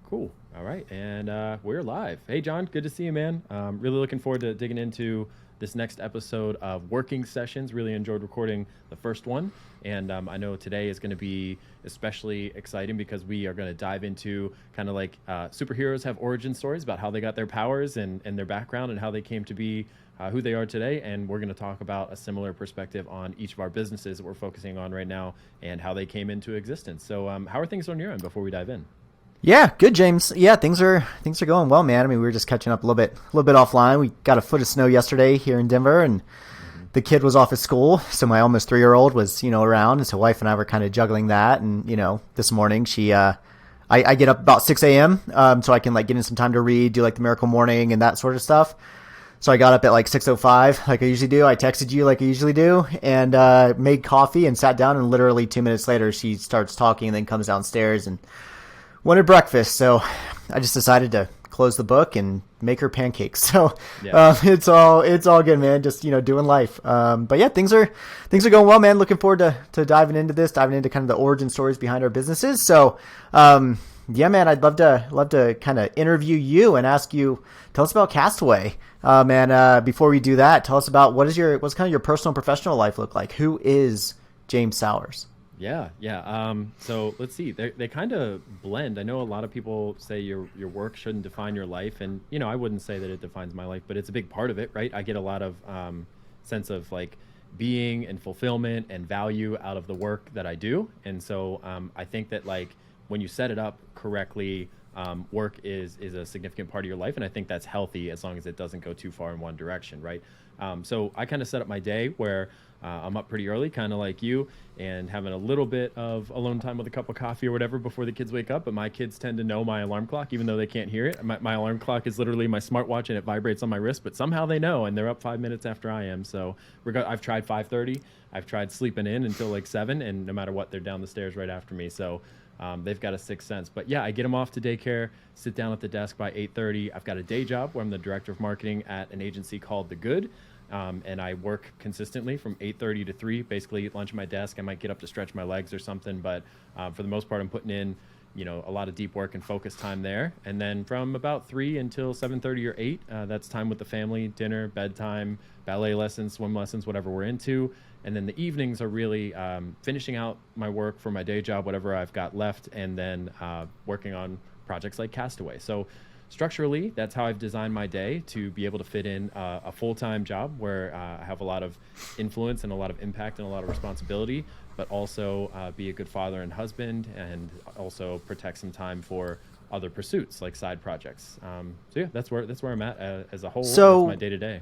Cool. All right. And we're live. Hey, John, good to see you, man. Really looking forward to digging into this next episode of Working Sessions. Really enjoyed recording the first one. And I know today is going to be especially exciting because we are going to dive into kind of like superheroes have origin stories about how they got their powers and their background and how they came to be who they are today. And we're going to talk about a similar perspective on each of our businesses that we're focusing on right now and how they came into existence. So how are things on your end before we dive in? Yeah, good, James. Yeah, things are going well, man. I mean, we were just catching up a little bit offline. We got a foot of snow yesterday here in Denver, and the kid was off at school, so my almost 3-year-old was, around, and so wife and I were kind of juggling that. And this morning she, I get up about 6 a.m. So I can like get in some time to read, do like the Miracle Morning and that sort of stuff. So I got up at like 6:05, like I usually do. I texted you like I usually do, and made coffee and sat down. And literally 2 minutes later, she starts talking and then comes downstairs and wanted breakfast. So I just decided to close the book and make her pancakes. So Yeah. it's all good, man. Just doing life. But yeah, things are going well, man. Looking forward to diving into kind of the origin stories behind our businesses. So yeah, man, I'd love to kind of interview you and ask you, tell us about Castaway. And before we do that, tell us about what's kind of your personal and professional life look like. Who is James Sowers? Yeah. So let's see. They kind of blend. I know a lot of people say your work shouldn't define your life, and I wouldn't say that it defines my life, but it's a big part of it, right? I get a lot of sense of like being and fulfillment and value out of the work that I do, and so I think that like when you set it up correctly, work is a significant part of your life, and I think that's healthy as long as it doesn't go too far in one direction, right? So I kind of set up my day where I'm up pretty early, kind of like you, and having a little bit of alone time with a cup of coffee or whatever before the kids wake up. But my kids tend to know my alarm clock, even though they can't hear it. My alarm clock is literally my smartwatch, and it vibrates on my wrist. But somehow they know, and they're up 5 minutes after I am. So I've tried 5:30. I've tried sleeping in until like 7, and no matter what, they're down the stairs right after me. So they've got a sixth sense. But yeah, I get them off to daycare, sit down at the desk by 8:30. I've got a day job where I'm the director of marketing at an agency called The Good. And I work consistently from 8:30 to 3, basically eat lunch at my desk. I might get up to stretch my legs or something, but for the most part, I'm putting in, a lot of deep work and focus time there. And then from about 3 until 7:30 or 8, that's time with the family, dinner, bedtime, ballet lessons, swim lessons, whatever we're into. And then the evenings are really finishing out my work for my day job, whatever I've got left, and then working on projects like Castaway. So structurally, that's how I've designed my day to be able to fit in a full-time job where I have a lot of influence and a lot of impact and a lot of responsibility, but also be a good father and husband, and also protect some time for other pursuits like side projects. So yeah, that's where I'm at as a whole. So that's my day-to-day.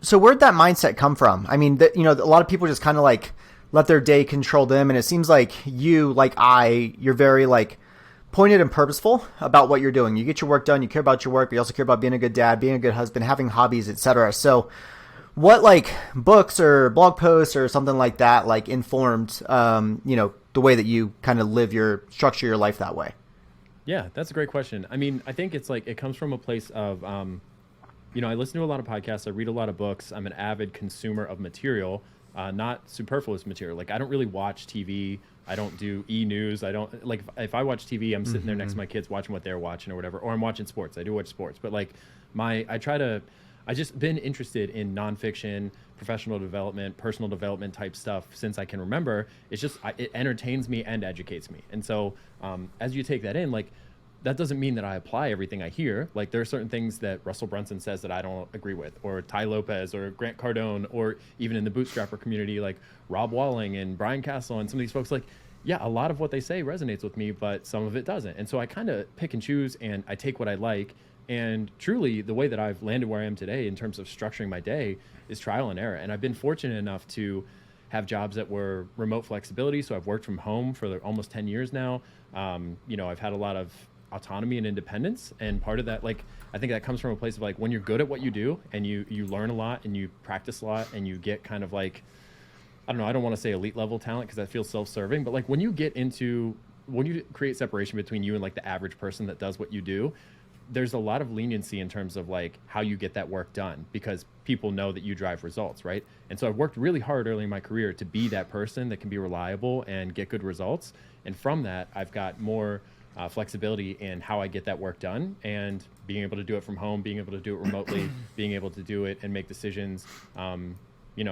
So where'd that mindset come from? I mean, a lot of people just kind of like let their day control them, and it seems like you're very like pointed and purposeful about what you're doing. You get your work done, you care about your work, but you also care about being a good dad, being a good husband, having hobbies, etc. So what like books or blog posts or something like that like informed the way that you kind of structure your life that way? Yeah, that's a great question. I mean, I think it's like it comes from a place of I listen to a lot of podcasts, I read a lot of books. I'm an avid consumer of material, not superfluous material. Like I don't really watch TV. I don't do e-news. I don't like if I watch TV, I'm sitting there next to my kids watching what they're watching or whatever, or I'm watching sports. I do watch sports, but like I just been interested in nonfiction, professional development, personal development type stuff since I can remember. It's just, it entertains me and educates me. And so as you take that in, like, that doesn't mean that I apply everything I hear. Like there are certain things that Russell Brunson says that I don't agree with, or Ty Lopez or Grant Cardone, or even in the bootstrapper community, like Rob Walling and Brian Castle and some of these folks, like, yeah, a lot of what they say resonates with me, but some of it doesn't. And so I kind of pick and choose, and I take what I like. And truly the way that I've landed where I am today in terms of structuring my day is trial and error. And I've been fortunate enough to have jobs that were remote flexibility. So I've worked from home for almost 10 years now. I've had a lot of autonomy and independence, and part of that, like, I think that comes from a place of like when you're good at what you do and you learn a lot and you practice a lot and you get kind of like, I don't know, I don't want to say elite level talent because that feels self-serving, but like when you create separation between you and like the average person that does what you do, there's a lot of leniency in terms of like how you get that work done, because people know that you drive results, right? And so I've worked really hard early in my career to be that person that can be reliable and get good results. And from that, I've got more flexibility in how I get that work done, and being able to do it from home, being able to do it remotely, being able to do it and make decisions.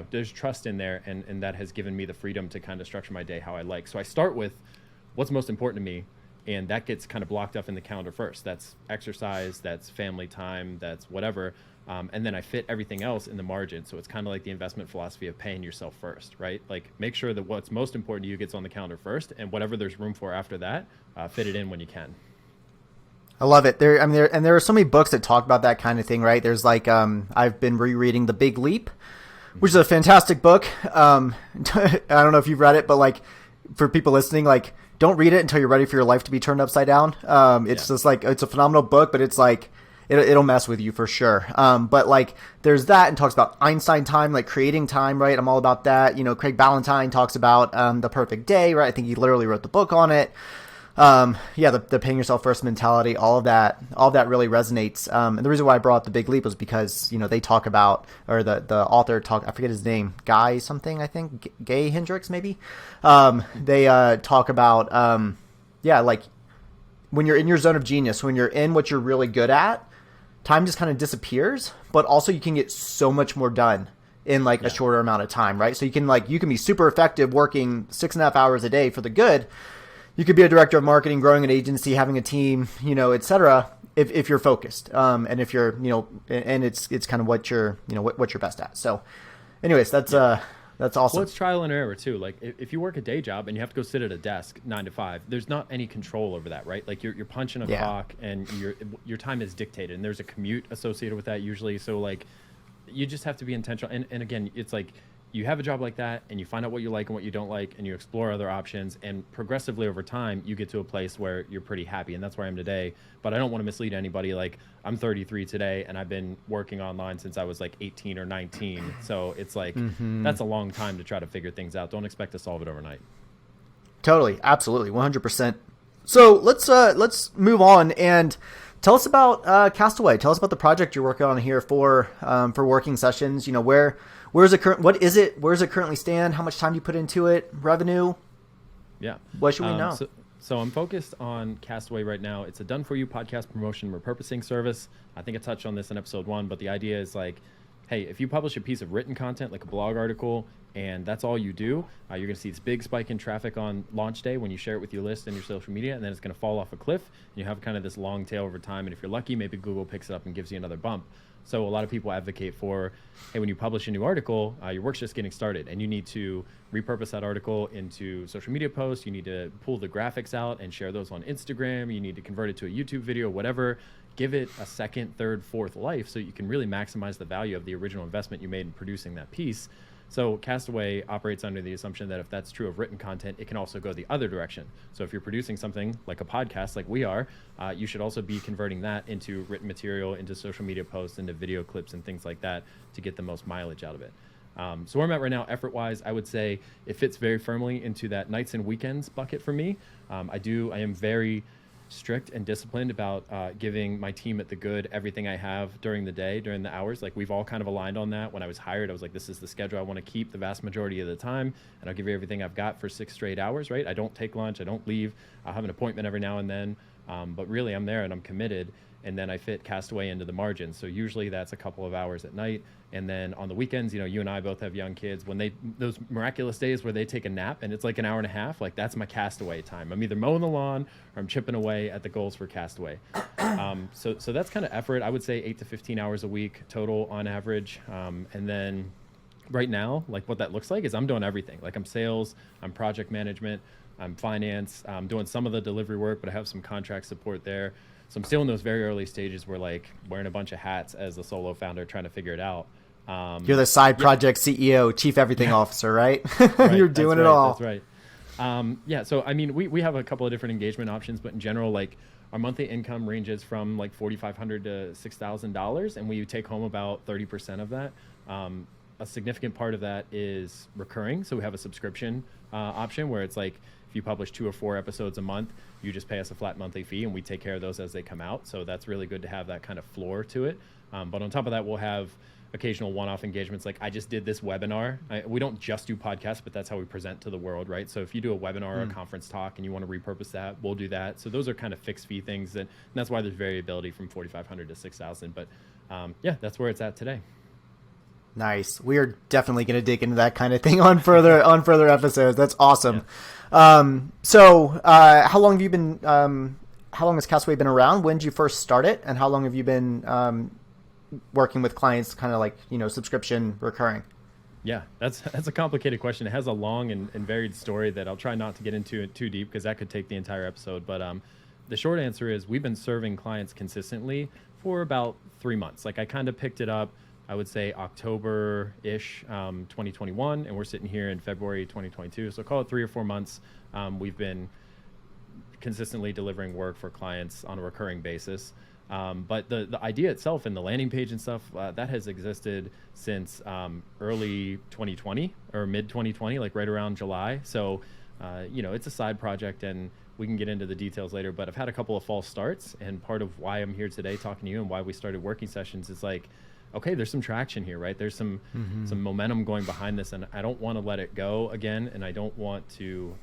There's trust in there, and that has given me the freedom to kind of structure my day how I like. So I start with what's most important to me, and that gets kind of blocked up in the calendar first. That's exercise, that's family time, that's whatever. And then I fit everything else in the margin. So it's kind of like the investment philosophy of paying yourself first, right? Like, make sure that what's most important to you gets on the calendar first, and whatever there's room for after that, fit it in when you can. I love it. There are so many books that talk about that kind of thing, right? There's like, I've been rereading The Big Leap, which is a fantastic book. I don't know if you've read it, but like, for people listening, like, don't read it until you're ready for your life to be turned upside down. Just like, it's a phenomenal book, but it's like, it'll mess with you for sure. But like, there's that, and talks about Einstein time, like creating time, right? I'm all about that. Craig Ballantyne talks about The Perfect Day, right? I think he literally wrote the book on it. The paying yourself first mentality, all of that really resonates. And the reason why I brought up The Big Leap was because, they talk about, or the author I forget his name, Guy something, I think, Gay Hendricks, maybe. They talk about, like, when you're in your zone of genius, when you're in what you're really good at, time just kind of disappears, but also you can get so much more done in like a shorter amount of time, right? So you can be super effective working 6.5 hours a day for the good. You could be a director of marketing, growing an agency, having a team, et cetera, if you're focused. And if you're, and it's kind of what you're, what you're best at. So anyways, that's awesome. Well, it's trial and error too. Like, if you work a day job and you have to go sit at a desk 9 to 5, there's not any control over that, right? Like, you're punching a clock, and your time is dictated, and there's a commute associated with that usually. So like, you just have to be intentional. And again, it's like, you have a job like that, and you find out what you like and what you don't like, and you explore other options, and progressively over time you get to a place where you're pretty happy. And that's where I am today. But I don't want to mislead anybody. Like, I'm 33 today, and I've been working online since I was like 18 or 19. So it's like, that's a long time to try to figure things out. Don't expect to solve it overnight. Totally, absolutely, 100%. So let's move on and tell us about Castaway. Tell us about the project you're working on here for working sessions. Where's it What is it? Where does it currently stand? How much time do you put into it? Revenue? Yeah. What should we know? So I'm focused on Castaway right now. It's a done-for-you podcast promotion repurposing service. I think I touched on this in episode 1, but the idea is like, hey, if you publish a piece of written content, like a blog article, and that's all you do, you're going to see this big spike in traffic on launch day when you share it with your list and your social media, and then it's going to fall off a cliff, and you have kind of this long tail over time. And if you're lucky, maybe Google picks it up and gives you another bump. So a lot of people advocate for, hey, when you publish a new article, your work's just getting started, and you need to repurpose that article into social media posts. You need to pull the graphics out and share those on Instagram. You need to convert it to a YouTube video, whatever. Give it a second, third, fourth life so you can really maximize the value of the original investment you made in producing that piece. So Castaway operates under the assumption that if that's true of written content, it can also go the other direction. So if you're producing something like a podcast, like we are, you should also be converting that into written material, into social media posts, into video clips and things like that to get the most mileage out of it. So where I'm at right now, effort-wise, I would say it fits very firmly into that nights and weekends bucket for me. I am very strict and disciplined about giving my team at The Good everything I have during the day, during the hours. Like, we've all kind of aligned on that. When I was hired, I was like, this is the schedule I want to keep the vast majority of the time, and I'll give you everything I've got for 6 straight hours, right? I don't take lunch, I don't leave. I'll have an appointment every now and then, but really I'm there and I'm committed. And then I fit Castaway into the margin. So usually that's a couple of hours at night. And then on the weekends, you and I both have young kids. When those miraculous days where they take a nap and it's like an hour and a half, like, that's my Castaway time. I'm either mowing the lawn or I'm chipping away at the goals for Castaway. So that's kind of effort. I would say 8 to 15 hours a week total on average. And then right now, like, what that looks like is I'm doing everything. Like, I'm sales, I'm project management, I'm finance, I'm doing some of the delivery work, but I have some contract support there. So I'm still in those very early stages where, like, wearing a bunch of hats as a solo founder, trying to figure it out. You're the side project CEO, chief everything officer, right? Right, You're doing it all. That's right. So I mean, we have a couple of different engagement options, but in general, like, our monthly income ranges from like $4,500 to $6,000, and we take home about 30% of that. A significant part of that is recurring. So we have a subscription option where it's like, if you publish 2 or 4 episodes a month, you just pay us a flat monthly fee, and we take care of those as they come out. So that's really good to have that kind of floor to it. But on top of that, we'll have occasional one-off engagements. Like I just did this webinar. We don't just do podcasts, but that's how we present to the world, right? So if you do a webinar or a conference talk and you want to repurpose that, we'll do that. So those are kind of fixed fee things, and that's why there's variability from 4,500 to 6,000. But yeah, that's where it's at today. Nice. We are definitely going to dig into that kind of thing on further episodes. That's awesome. Yeah. So how long have you been? How long has Castaway been around? When did you first start it, and how long have you been working with clients, kind of like subscription recurring? Yeah, that's a complicated question. It has a long and varied story that I'll try not to get into it too deep because that could take the entire episode. But the short answer is we've been serving clients consistently for about 3 months. Like I kind of picked it up, I would say October-ish, 2021, and we're sitting here in February 2022. So call it 3 or 4 months. We've been consistently delivering work for clients on a recurring basis. But the idea itself and the landing page and stuff, that has existed since early 2020 or mid 2020, like right around July. So, it's a side project and we can get into the details later, but I've had a couple of false starts, and part of why I'm here today talking to you and why we started working sessions is like, okay, there's some traction here, right? There's some momentum going behind this, and I don't want to let it go again, and I don't want to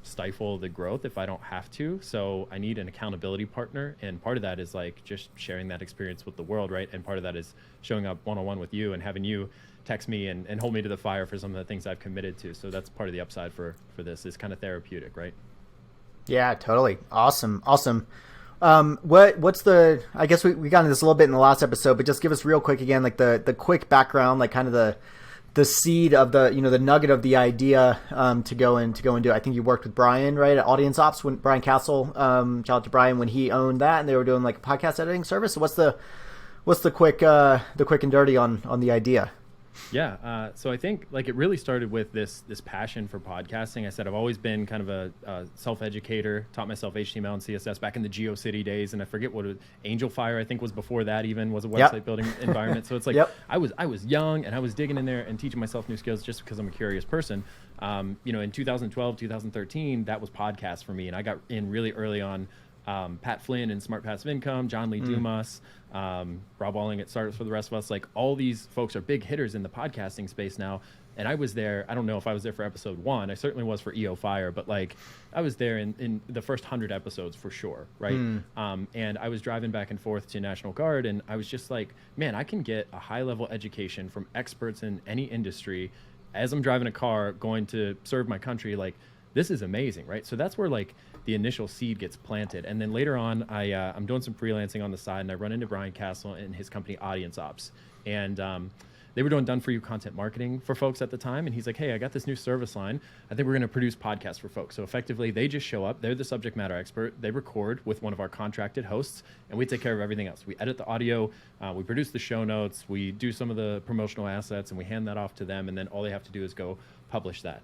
stifle the growth if I don't have to. So I need an accountability partner, and part of that is like just sharing that experience with the world, right? And part of that is showing up one-on-one with you and having you text me and hold me to the fire for some of the things I've committed to. So that's part of the upside for this. Is kind of therapeutic, right? Yeah, totally. Awesome. What's the, I guess we got into this a little bit in the last episode, but just give us real quick again, like the quick background, like kind of the seed of the, the nugget of the idea, to go and do. I think you worked with Brian, right, at Audience Ops, when Brian Castle, shout out to Brian, when he owned that and they were doing like a podcast editing service. So what's the quick and dirty on the idea? Yeah. So I think like it really started with this passion for podcasting. I said, I've always been kind of a self-educator, taught myself HTML and CSS back in the GeoCity days. And I forget what Angel Fire, I think, was before that even, was a website building environment. So it's like, I was young and I was digging in there and teaching myself new skills just because I'm a curious person. In 2012, 2013, that was podcast for me. And I got in really early on. Pat Flynn and Smart Passive Income, John Lee Dumas, Rob Walling at Startups for the Rest of Us. Like all these folks are big hitters in the podcasting space now. And I was there. I don't know if I was there for episode 1. I certainly was for EO Fire, but like I was there in the first 100 episodes for sure. Right. And I was driving back and forth to National Guard, and I was just like, man, I can get a high level education from experts in any industry as I'm driving a car going to serve my country. Like, this is amazing, right? So that's where like the initial seed gets planted. And then later on, I'm doing some freelancing on the side, and I run into Brian Castle and his company Audience Ops. And they were doing done-for-you content marketing for folks at the time. And he's like, hey, I got this new service line. I think we're going to produce podcasts for folks. So effectively, they just show up. They're the subject matter expert. They record with one of our contracted hosts, and we take care of everything else. We edit the audio. We produce the show notes. We do some of the promotional assets, and we hand that off to them. And then all they have to do is go publish that.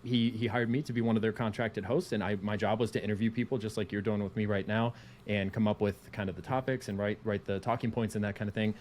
He hired me to be one of their contracted hosts, and my job was to interview people just like you're doing with me right now and come up with kind of the topics and write the talking points and that kind of thing.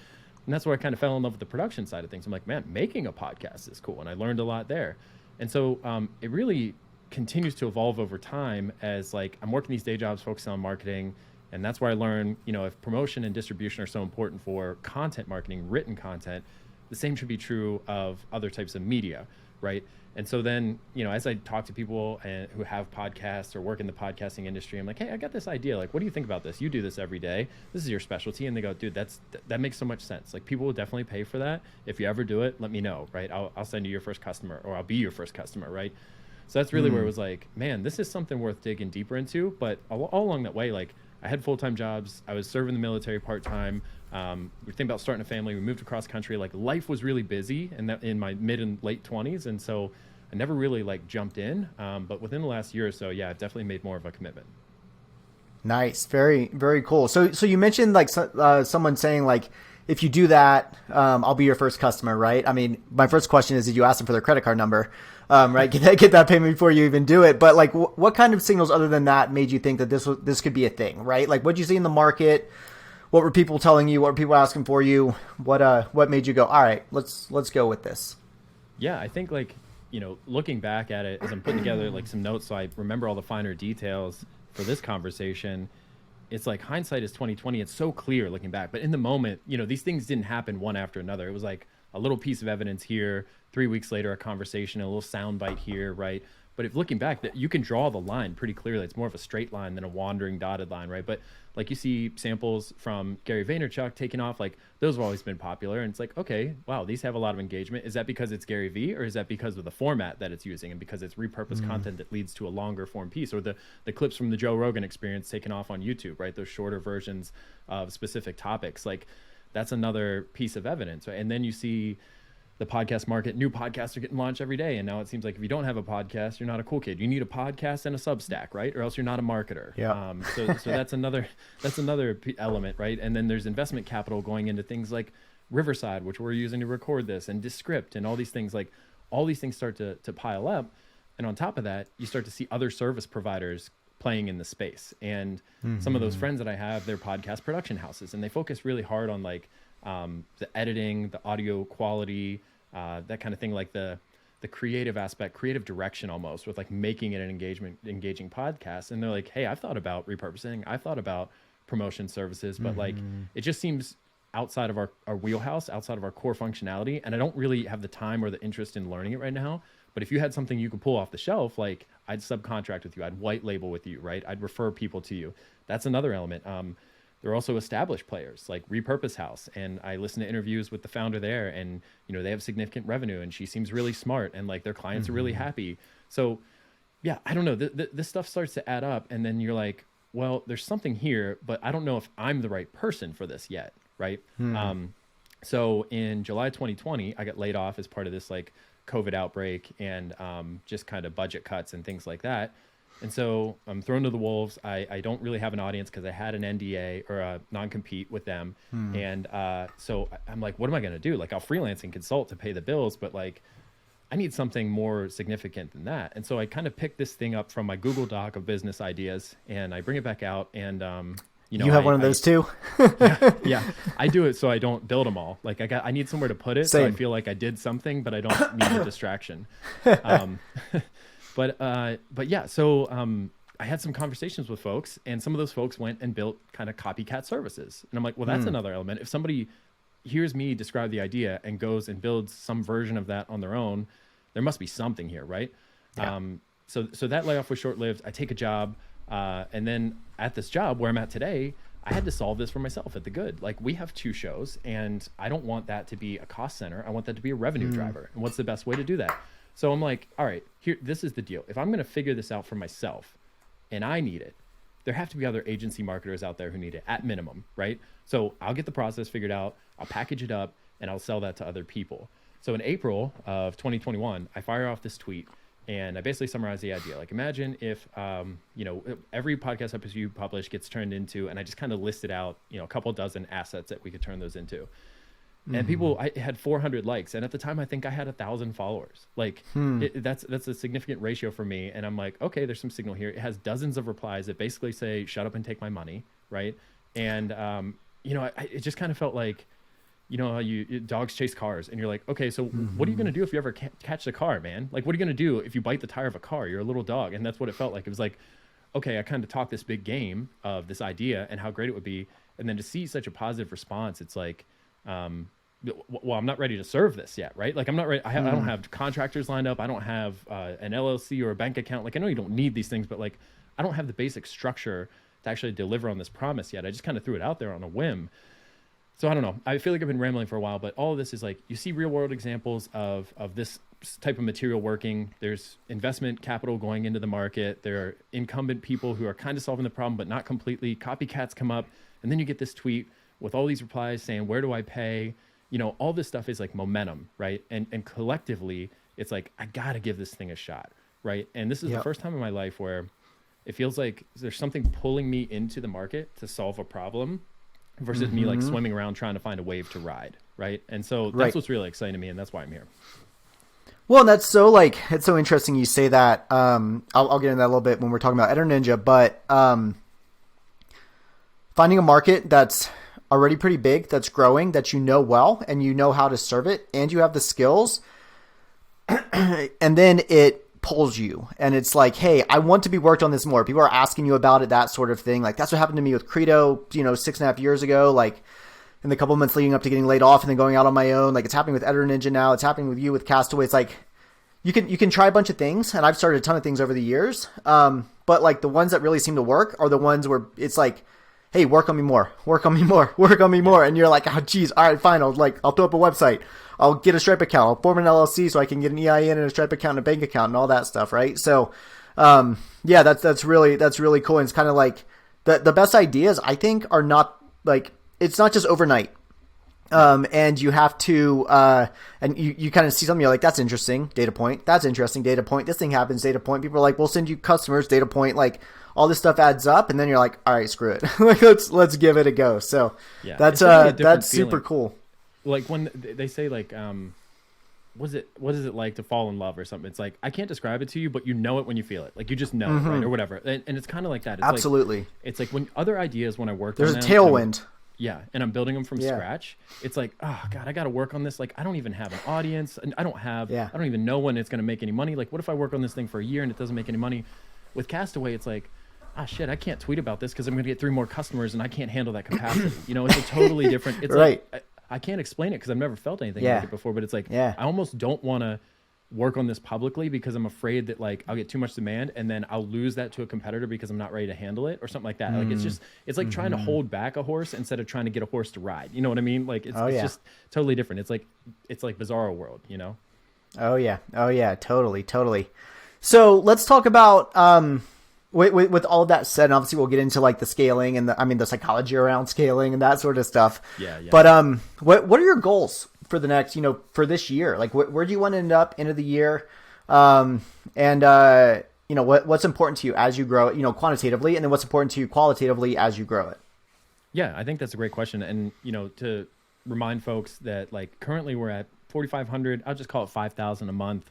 And that's where I kind of fell in love with the production side of things. I'm like, man, making a podcast is cool, and I learned a lot there. And so it really continues to evolve over time as like I'm working these day jobs focused on marketing, and that's where I learn, if promotion and distribution are so important for content marketing, written content, the same should be true of other types of media, right? And so then, as I talk to people who have podcasts or work in the podcasting industry, I'm like, hey, I got this idea. Like, what do you think about this? You do this every day. This is your specialty. And they go, dude, that makes so much sense. Like, people will definitely pay for that. If you ever do it, let me know, right? I'll send you your first customer, or I'll be your first customer, right? So that's really where it was like, man, this is something worth digging deeper into. But all along that way, like, I had full-time jobs. I was serving the military part-time. We were thinking about starting a family. We moved across country. Like, life was really busy in my mid and late 20s. And so I never really like jumped in. But within the last year or so, yeah, I've definitely made more of a commitment. Nice. Very, very cool. So you mentioned like someone saying like, if you do that, I'll be your first customer, right? I mean, my first question is, did you ask them for their credit card number? Right? Get that payment before you even do it. But like, what kind of signals other than that made you think that this could be a thing, right? Like, what did you see in the market? What were people telling you? What were people asking for you? What made you go, all right, let's go with this? Yeah, I think like, looking back at it as I'm putting together like some notes so I remember all the finer details for this conversation, it's like hindsight is 2020. It's so clear looking back, but in the moment, these things didn't happen one after another. It was like a little piece of evidence here, 3 weeks later, a conversation, a little sound bite here, right? But if looking back, that you can draw the line pretty clearly. It's more of a straight line than a wandering dotted line, right? But like you see samples from Gary Vaynerchuk taking off, like those have always been popular. And it's like, okay, wow, these have a lot of engagement. Is that because it's Gary V, or is that because of the format that it's using and because it's repurposed content that leads to a longer form piece, or the clips from the Joe Rogan Experience taken off on YouTube, right? Those shorter versions of specific topics. Like that's another piece of evidence, right? And then you see the podcast market, new podcasts are getting launched every day. And now it seems like if you don't have a podcast, you're not a cool kid. You need a podcast and a Substack, right? Or else you're not a marketer. Yeah. So that's another element, right? And then there's investment capital going into things like Riverside, which we're using to record this, and Descript, and all these things. Like all these things start to pile up. And on top of that, you start to see other service providers playing in the space. And some of those friends that I have, they're podcast production houses, and they focus really hard on like the editing, the audio quality, that kind of thing, like the creative aspect, creative direction almost, with like making it an engaging podcast. And they're like, hey, I've thought about repurposing, I've thought about promotion services, but like it just seems outside of our wheelhouse, outside of our core functionality. And I don't really have the time or the interest in learning it right now. But if you had something you could pull off the shelf, like I'd subcontract with you, I'd white label with you, right? I'd refer people to you. That's another element. There are also established players like Repurpose House, and I listen to interviews with the founder there, and they have significant revenue, and she seems really smart, and like their clients are really happy. So yeah, I don't know, this stuff starts to add up, and then you're like, well, there's something here, but I don't know if I'm the right person for this yet, right? So in July 2020, I got laid off as part of this like COVID outbreak and just kind of budget cuts and things like that. And so I'm thrown to the wolves. I don't really have an audience because I had an NDA or a non-compete with them. And so I'm like, what am I going to do? Like I'll freelance and consult to pay the bills, but like I need something more significant than that. And so I kind of picked this thing up from my Google Doc of business ideas, and I bring it back out, and you have one of those too? yeah, I do it so I don't build them all. Like I need somewhere to put it. Same. So I feel like I did something, but I don't need a distraction. But yeah, so I had some conversations with folks, and some of those folks went and built kind of copycat services. And I'm like, well, that's another element. If somebody hears me describe the idea and goes and builds some version of that on their own, there must be something here, right? Yeah. So that layoff was short-lived. I take a job, and then at this job where I'm at today, I had to solve this for myself at the Good. Like we have 2 shows, and I don't want that to be a cost center. I want that to be a revenue driver. And what's the best way to do that? So I'm like, all right, this is the deal. If I'm going to figure this out for myself and I need it, there have to be other agency marketers out there who need it at minimum, right? So I'll get the process figured out, I'll package it up, and I'll sell that to other people. So in April of 2021, I fire off this tweet, and I basically summarize the idea. Like imagine if, every podcast episode you publish gets turned into, and I just kind of listed out, a couple dozen assets that we could turn those into. And I had 400 likes. And at the time, I think I had 1,000 followers. Like that's a significant ratio for me. And I'm like, okay, there's some signal here. It has dozens of replies that basically say, shut up and take my money. Right. And, it just kind of felt like, how dogs chase cars, and you're like, okay, so what are you going to do if you ever catch the car, man? Like, what are you going to do if you bite the tire of a car? You're a little dog. And that's what it felt like. It was like, okay, I kind of talked this big game of this idea and how great it would be. And then to see such a positive response, it's like, well, I'm not ready to serve this yet, right? Like I'm not ready. I don't have contractors lined up. I don't have an LLC or a bank account. Like I know you don't need these things, but like I don't have the basic structure to actually deliver on this promise yet. I just kind of threw it out there on a whim. So I don't know. I feel like I've been rambling for a while, but all of this is like, you see real world examples of this type of material working. There's investment capital going into the market. There are incumbent people who are kind of solving the problem, but not completely. Copycats come up, and then you get this tweet with all these replies saying, where do I pay? All this stuff is like momentum, right? And collectively, it's like, I got to give this thing a shot, right? And this is the first time in my life where it feels like there's something pulling me into the market to solve a problem versus me like swimming around trying to find a wave to ride, right? And so that's what's really exciting to me, and that's why I'm here. Well, and it's so interesting you say that. I'll get into that a little bit when we're talking about EditorNinja, but finding a market that's already pretty big, that's growing, that well, and how to serve it, and you have the skills, and then it pulls you and it's like, hey, I want to be worked on this more. People are asking you about it, that sort of thing. Like that's what happened to me with Credo, 6.5 years ago. Like in the couple of months leading up to getting laid off and then going out on my own. Like it's happening with EditorNinja now. It's happening with you with Castaway. It's like you can try a bunch of things, and I've started a ton of things over the years. But like the ones that really seem to work are the ones where it's like, hey, work on me more, work on me more, work on me more. And you're like, oh, geez, all right, fine. I'll throw up a website. I'll get a Stripe account. I'll form an LLC so I can get an EIN and a Stripe account and a bank account and all that stuff, right? So, yeah, that's really cool. And it's kind of like the best ideas, I think, are not like, it's not just overnight. And you have to, and you kind of see something, you're like, that's interesting, data point. That's interesting, data point. This thing happens, data point. People are like, we'll send you customers, data point. Like all this stuff adds up, and then you're like, all right, screw it. Like let's give it a go. So yeah, that's super cool. Like when they say like, what is it like to fall in love or something? It's like, I can't describe it to you, but you know it when you feel it. Like you just know it, right? Or whatever. And it's kind of like that. It's absolutely. It's like when other ideas, when I work there's on a tailwind. Yeah, and I'm building them from scratch. It's like, oh God, I got to work on this. Like, I don't even have an audience, and I don't even know when it's going to make any money. Like, what if I work on this thing for a year and it doesn't make any money? With Castaway, it's like, shit, I can't tweet about this because I'm going to get 3 more customers, and I can't handle that capacity. It's a totally different. It's right. Like I can't explain it because I've never felt anything like it before. But it's like, I almost don't want to work on this publicly because I'm afraid that like I'll get too much demand and then I'll lose that to a competitor because I'm not ready to handle it or something like that. Like it's like trying to hold back a horse instead of trying to get a horse to ride. You know what I mean? Like it's just totally different. It's like Bizarro World, Oh yeah, totally. So let's talk about with all of that said, and obviously we'll get into like the scaling and the psychology around scaling and that sort of stuff. Yeah. But what are your goals for the next, for this year? Like where do you want to end up end of the year? And what's important to you as you grow it, quantitatively, and then what's important to you qualitatively as you grow it? Yeah, I think that's a great question. And, to remind folks that like currently we're at 4,500, I'll just call it 5,000 a month,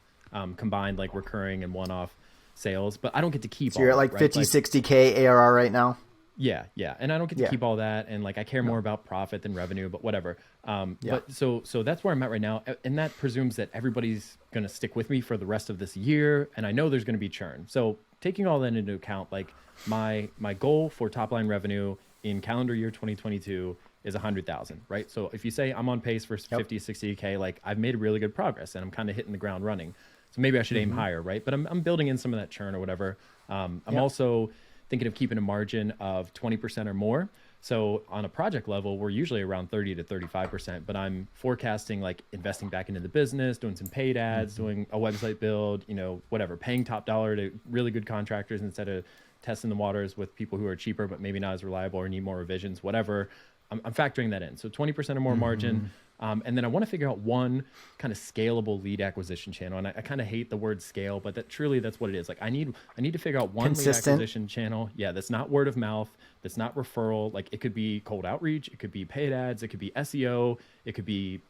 combined like recurring and one-off sales, but I don't get to keep all you're at like that, 50, right? 60K ARR right now. Yeah. And I don't get to keep all that. And like, I care more about profit than revenue, but whatever. But so that's where I'm at right now. And that presumes that everybody's going to stick with me for the rest of this year. And I know there's going to be churn. So taking all that into account, like my goal for top line revenue in calendar year 2022 is 100,000, right? So if you say I'm on pace for 50, 60K, like I've made really good progress and I'm kind of hitting the ground running. So maybe I should aim higher, right? But I'm building in some of that churn or whatever. I'm also thinking of keeping a margin of 20% or more. So on a project level, we're usually around 30 to 35%, but I'm forecasting like investing back into the business, doing some paid ads, doing a website build, whatever, paying top dollar to really good contractors instead of testing the waters with people who are cheaper, but maybe not as reliable or need more revisions, whatever. I'm factoring that in. So 20% or more margin. And then I want to figure out one kind of scalable lead acquisition channel. And I kind of hate the word scale, but that's what it is. Like I need to figure out one lead acquisition channel. Yeah. That's not word of mouth. That's not referral. Like it could be cold outreach. It could be paid ads. It could be SEO. It could be,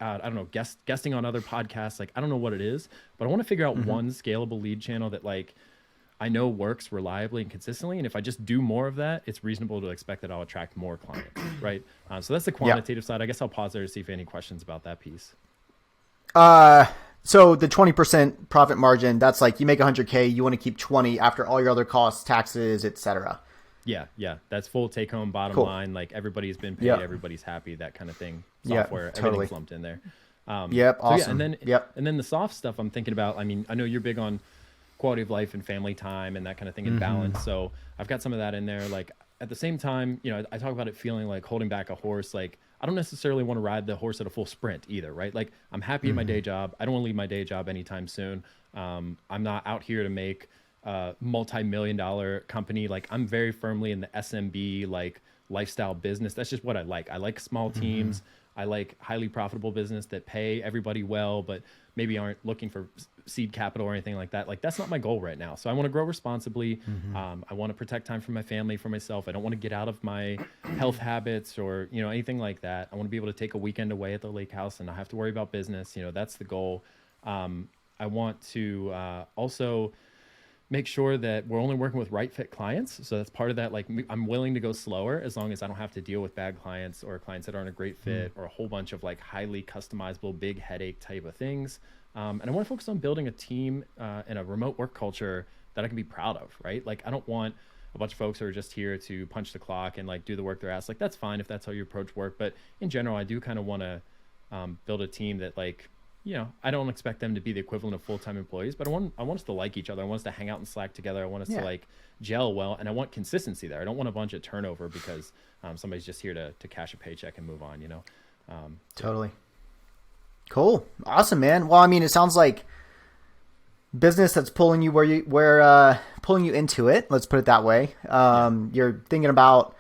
I don't know, guesting on other podcasts. Like, I don't know what it is, but I want to figure out one scalable lead channel that like, I know works reliably and consistently. And if I just do more of that, it's reasonable to expect that I'll attract more clients, right? So that's the quantitative side. I guess I'll pause there to see if any questions about that piece. So the 20% profit margin, that's like you make 100K, you want to keep 20 after all your other costs, taxes, etc. Yeah. That's full take home bottom line. Like everybody's been paid, everybody's happy, that kind of thing. Software, everything's lumped in there. Awesome. And then the soft stuff I'm thinking about, I mean, I know you're big on quality of life and family time and that kind of thing and balance. So I've got some of that in there. Like at the same time, I talk about it feeling like holding back a horse. Like I don't necessarily want to ride the horse at a full sprint either, right? Like I'm happy in my day job. I don't want to leave my day job anytime soon. I'm not out here to make a multi-million-dollar company. Like I'm very firmly in the SMB, like lifestyle business. That's just what I like. I like small teams. I like highly profitable business that pay everybody well, but maybe aren't looking for seed capital or anything like that. Like that's not my goal right now. So I want to grow responsibly. I want to protect time for my family, for myself. I don't want to get out of my health habits or, anything like that. I want to be able to take a weekend away at the lake house and not have to worry about business. That's the goal. I want to also make sure that we're only working with right fit clients. So that's part of that. Like I'm willing to go slower as long as I don't have to deal with bad clients or clients that aren't a great fit or a whole bunch of like highly customizable, big headache type of things. And I want to focus on building a team and a remote work culture that I can be proud of, right? Like, I don't want a bunch of folks who are just here to punch the clock and like do the work they're asked. Like, that's fine if that's how you approach work. But in general, I do kind of want to build a team that, like, I don't expect them to be the equivalent of full-time employees, but I want us to like each other. I want us to hang out and Slack together. I want us to like gel well, and I want consistency there. I don't want a bunch of turnover because somebody's just here to cash a paycheck and move on, Totally. Cool. Awesome, man. Well, I mean, it sounds like business that's pulling you pulling you into it. Let's put it that way. You're thinking about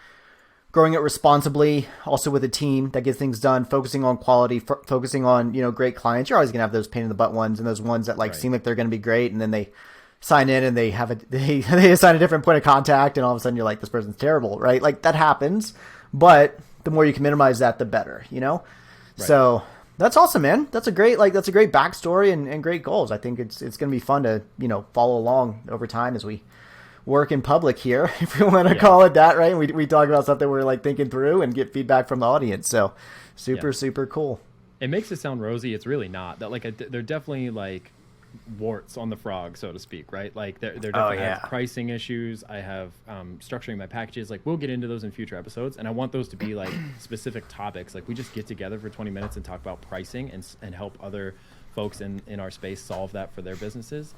growing it responsibly, also with a team that gets things done, focusing on quality, focusing on, great clients. You're always going to have those pain in the butt ones and those ones that seem like they're going to be great. And then they sign in and they assign a different point of contact. And all of a sudden you're like, this person's terrible, right? Like, that happens, but the more you can minimize that, the better, Right. So that's awesome, man. That's a great backstory and great goals. I think it's going to be fun to, follow along over time as we work in public here, if we want to call it that, right? We talk about something we're like thinking through and get feedback from the audience. So super cool. It makes it sound rosy. It's really not. That they're definitely like warts on the frog, so to speak, right? Like they're definitely have pricing issues. I have structuring my packages. Like, we'll get into those in future episodes, and I want those to be like specific topics. Like, we just get together for 20 minutes and talk about pricing and help other folks in our space solve that for their businesses.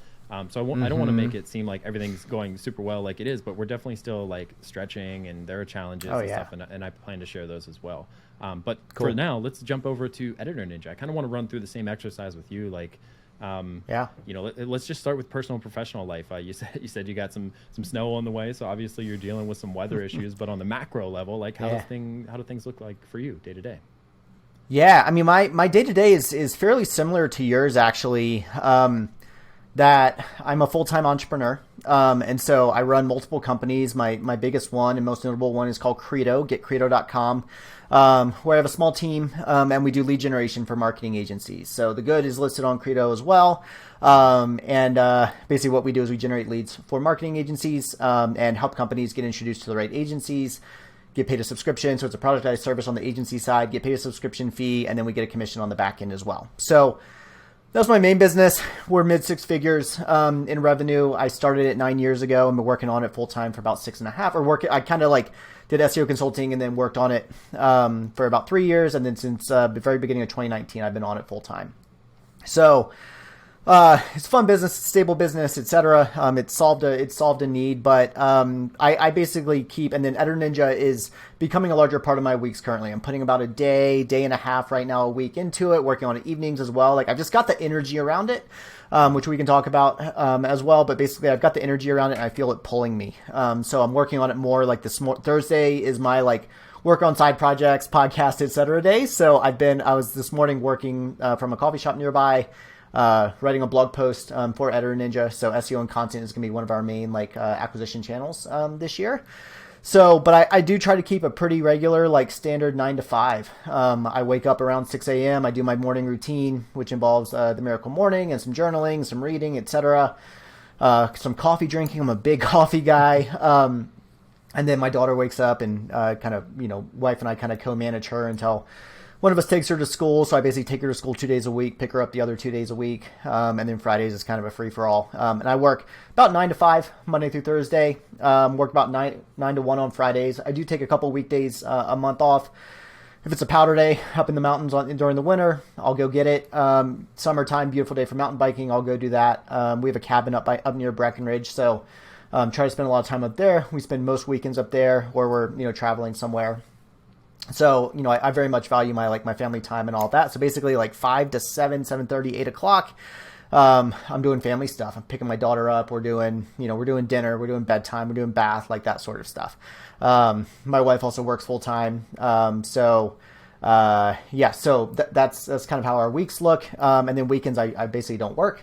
So I don't want to make it seem like everything's going super well like it is, but we're definitely still like stretching, and there are challenges and stuff, and I plan to share those as well. But for now, let's jump over to Editor Ninja. I kind of want to run through the same exercise with you. Like, let's just start with personal and professional life. You said you got some snow on the way, so obviously you're dealing with some weather issues. But on the macro level, like, how do things look like for you day to day? Yeah, I mean, my day to day is fairly similar to yours, actually. That I'm a full-time entrepreneur. And so I run multiple companies. My biggest one and most notable one is called Credo, getcredo.com, where I have a small team, and we do lead generation for marketing agencies. So the good is listed on Credo as well. Basically what we do is we generate leads for marketing agencies, and help companies get introduced to the right agencies, get paid a subscription. So it's a productized service on the agency side, get paid a subscription fee, and then we get a commission on the back end as well. So that's my main business. We're mid six figures in revenue. I started it 9 years ago and been working on it full time for about 6.5. I kind of did SEO consulting and then worked on it for about 3 years. And then since the very beginning of 2019, I've been on it full time. So it's a fun business, stable business, etc. It solved a need, but I basically keep, and then Editor Ninja is becoming a larger part of my weeks currently. I'm putting about a day and a half right now a week into it, working on it evenings as well. Like, I've just got the energy around it, which we can talk about as well. But basically, I've got the energy around it, and I feel it pulling me. So I'm working on it more. Like Thursday is my work on side projects, podcast, etc. day. So I was this morning working from a coffee shop nearby. Writing a blog post for Editor Ninja. So SEO and content is going to be one of our main acquisition channels this year. So, but I do try to keep a pretty regular, standard 9 to 5. I wake up around 6 a.m. I do my morning routine, which involves the Miracle Morning and some journaling, some reading, etc. Some coffee drinking. I'm a big coffee guy. And then my daughter wakes up and wife and I kind of co-manage her until one of us takes her to school. So I basically take her to school 2 days a week, pick her up the other 2 days a week. And then Fridays is kind of a free for all. And I work about 9 to 5, Monday through Thursday. Work about 9 to 1 on Fridays. I do take a couple weekdays a month off. If it's a powder day up in the mountains during the winter, I'll go get it. Summertime, beautiful day for mountain biking, I'll go do that. We have a cabin up near Breckenridge. So try to spend a lot of time up there. We spend most weekends up there, or we're traveling somewhere. So, I very much value my family time and all that. So basically 5 to 7, 7:30, 8 o'clock, I'm doing family stuff. I'm picking my daughter up. We're doing dinner, we're doing bedtime, we're doing bath, that sort of stuff. My wife also works full time. So that's kind of how our weeks look. And then weekends, I basically don't work.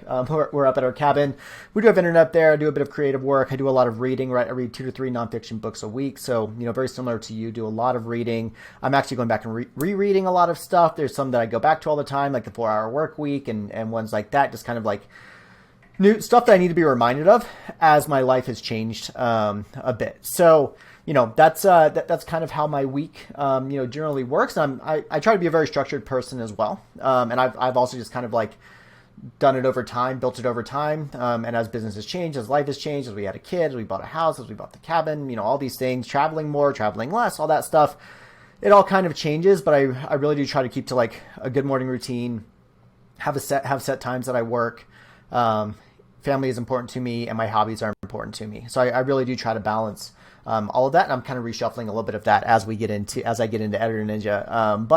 We're up at our cabin. We do have internet there. I do a bit of creative work. I do a lot of reading, right? I read 2 to 3 nonfiction books a week. So, very similar to you, do a lot of reading. I'm actually going back and rereading a lot of stuff. There's some that I go back to all the time, like the 4-Hour Work Week and ones like that, just kind of new stuff that I need to be reminded of as my life has changed a bit. So, that's kind of how my week, generally works. I try to be a very structured person as well. And I've also just kind of done it over time, built it over time. And as business has changed, as life has changed, as we had a kid, as we bought a house, as we bought the cabin, all these things, traveling more, traveling less, all that stuff, it all kind of changes. But I really do try to keep to like a good morning routine, have set times that I work. Family is important to me, and my hobbies are important to me. So I really do try to balance all of that. And I'm kind of reshuffling a little bit of that as I get into Editor Ninja.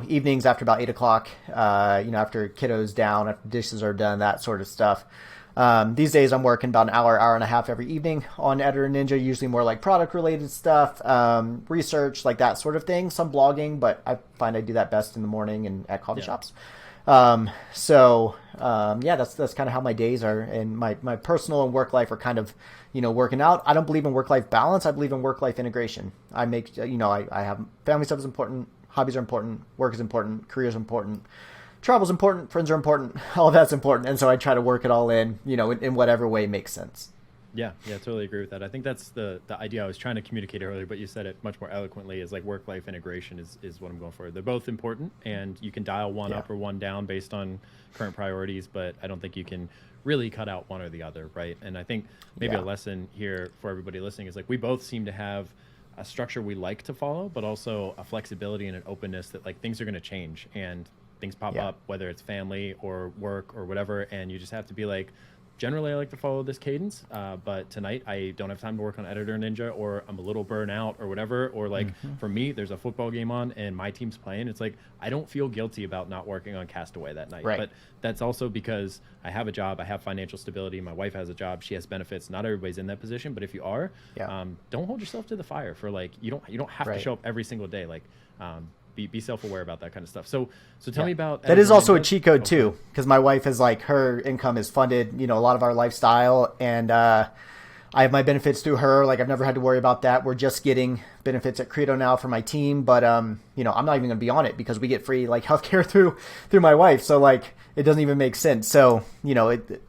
Evenings after about 8 o'clock, after kiddos down, after dishes are done, that sort of stuff. These days I'm working about an hour and a half every evening on Editor Ninja, usually more like product related stuff, research, like that sort of thing, some blogging, but I find I do that best in the morning and at coffee shops. That's kind of how my days are, and my personal and work life are kind of, working out. I don't believe in work-life balance. I believe in work-life integration. I make, I have family stuff is important. Hobbies are important. Work is important. Career is important. Travel is important. Friends are important. All of that's important. And so I try to work it all in, in whatever way makes sense. Yeah, totally agree with that. I think that's the idea I was trying to communicate earlier, but you said it much more eloquently, is like work-life integration is what I'm going for. They're both important, and you can dial one up or one down based on current priorities, but I don't think you can really cut out one or the other, right? And I think maybe a lesson here for everybody listening is like we both seem to have a structure we like to follow, but also a flexibility and an openness that like things are going to change and things pop up, whether it's family or work or whatever, and you just have to be like, generally I like to follow this cadence, but tonight I don't have time to work on Editor Ninja, or I'm a little burnt out or whatever, or like for me there's a football game on and my team's playing. It's like I don't feel guilty about not working on Castaway that night, but that's also because I have a job, I have financial stability, my wife has a job, she has benefits. Not everybody's in that position, but if you are, don't hold yourself to the fire for like you don't have to show up every single day. Like be self-aware about that kind of stuff. So tell me about that. Is also a cheat code too, because my wife is like, her income is funded, a lot of our lifestyle, and I have my benefits through her. Like I've never had to worry about that. We're just getting benefits at Credo now for my team, but I'm not even gonna be on it because we get free like healthcare through my wife. So like it doesn't even make sense. So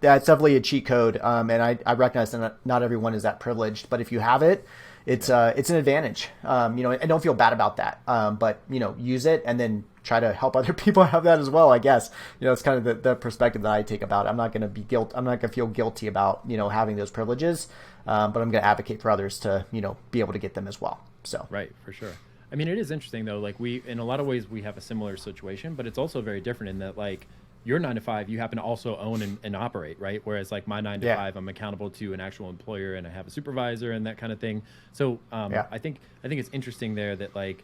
that's definitely a cheat code, and I recognize that not everyone is that privileged, but if you have it, it's an advantage, and don't feel bad about that. But use it and then try to help other people have that as well. I guess, it's kind of the perspective that I take about it. I'm not going to feel guilty about, having those privileges. But I'm going to advocate for others to, be able to get them as well. So. Right. For sure. I mean, it is interesting though. Like in a lot of ways we have a similar situation, but it's also very different in that like, your 9 to 5, you happen to also own and operate, right? Whereas like my 9 to 5, I'm accountable to an actual employer and I have a supervisor and that kind of thing. So I think it's interesting there that like,